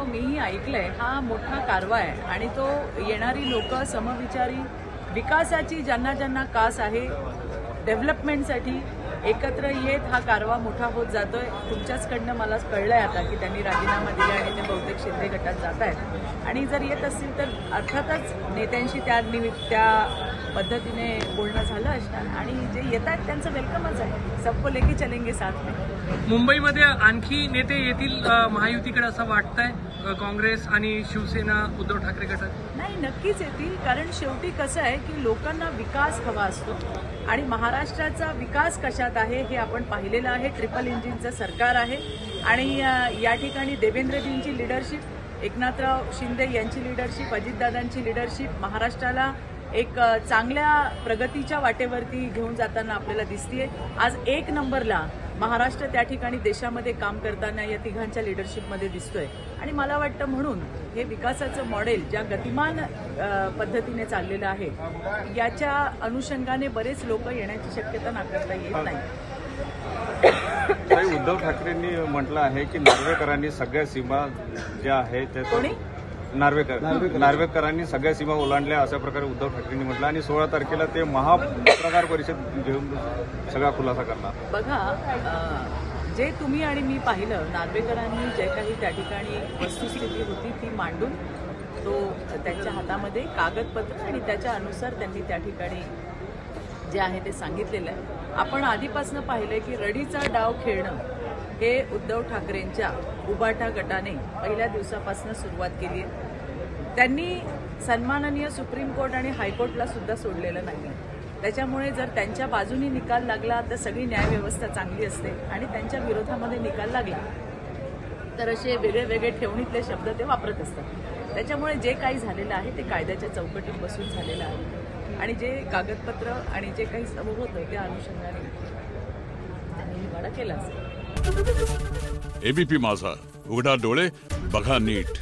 मीही ऐकलंय, हा मोठा कारवा आहे आणि तो येणारी लोक समविचारी विकासाची ज्यांना ज्यांना कास आहे डेव्हलपमेंटसाठी एकत्र येत हा कारवा मोठा होत जातोय. तुमच्याचकडनं मला कळलंय आता की त्यांनी राजीनामा दिला आणि ते बहुतेक शिंदे गटात जात आहेत आणि जर येत असतील तर अर्थातच नेत्यांशी त्या पद्धतीने बोलणं झालं असणार आणि जे येत आहेत त्यांचं वेलकमच आहे. सबको लेके चलेंगे साथ में. मुंबईमध्ये आणखी नेते येतील महायुतीकडे असं वाटतंय? काँग्रेस आणि शिवसेना उद्धव ठाकरे गटात? नाही, नक्कीच येतील. कारण शेवटी कसं आहे की लोकांना विकास हवा असतो आणि महाराष्ट्राचा विकास कशात आहे हे आपण पाहिलेलं आहे. ट्रिपल इंजिनचं सरकार आहे आणि या ठिकाणी देवेंद्रजींची लिडरशिप, एकनाथराव शिंदे यांची लिडरशिप, अजितदादांची लिडरशिप महाराष्ट्राला एक चांगल्या प्रगतीच्या वाटेवरती घेऊन जाताना आपल्याला दिसतेय. आज 1 नंबरला महाराष्ट्र त्या ठिकाणी देशामध्ये काम करताना या तिघांच्या लिडरशिपमध्ये दिसतोय आणि मला वाटतं म्हणून हे विकासाचं मॉडेल ज्या गतिमान पद्धतीने चाललेलं आहे याच्या अनुषंगाने बरेच लोक येण्याची शक्यता नाकारता येत नाही. उद्धव ठाकरेंनी म्हटलं आहे की नार्वेकरांनी सगळ्या सीमा ज्या आहेत त्या कोणी नार्वेकरांनी सगळ्या सीमा ओलांडल्या अशा प्रकारे उद्धव ठाकरेंनी म्हटलं आणि 16 तारखेला ते महापत्रकार परिषद घेऊन सगळा खुलासा करणार. बघा, जे तुम्ही आणि मी पाहिलं, नार्वेकरांनी जे काही त्या ठिकाणी वस्तुस्थिती होती ती मांडून तो त्यांच्या हातामध्ये कागदपत्र आणि त्याच्या अनुसार त्यांनी त्या ठिकाणी जे आहे ते सांगितलेलं आहे. आपण आधीपासून पाहिलंय की रडीचा डाव खेळणं हे उद्धव ठाकरेंच्या उबाटा गटाने पहिल्या दिवसापासून सुरुवात केली आहे. त्यांनी सन्माननीय सुप्रीम कोर्ट आणि हायकोर्टला सुद्धा सोडलेलं नाही. त्याच्यामुळे जर त्यांच्या बाजूनी निकाल लागला तर सगळी न्यायव्यवस्था चांगली असते आणि त्यांच्या विरोधामध्ये निकाल लागला तर असे वेगळे वेगळे ठेवणीतले शब्द ते वापरत असतात. त्याच्यामुळे जे काही झालेलं आहे ते कायद्याच्या चौकटीत बसून झालेलं आहे आणि जे कागदपत्र आणि जे काही समोर होतं त्या अनुषंगाने त्यांनी निवाडा केला असेल. एबीपी माझा, उघडा डोळे बघा नीट.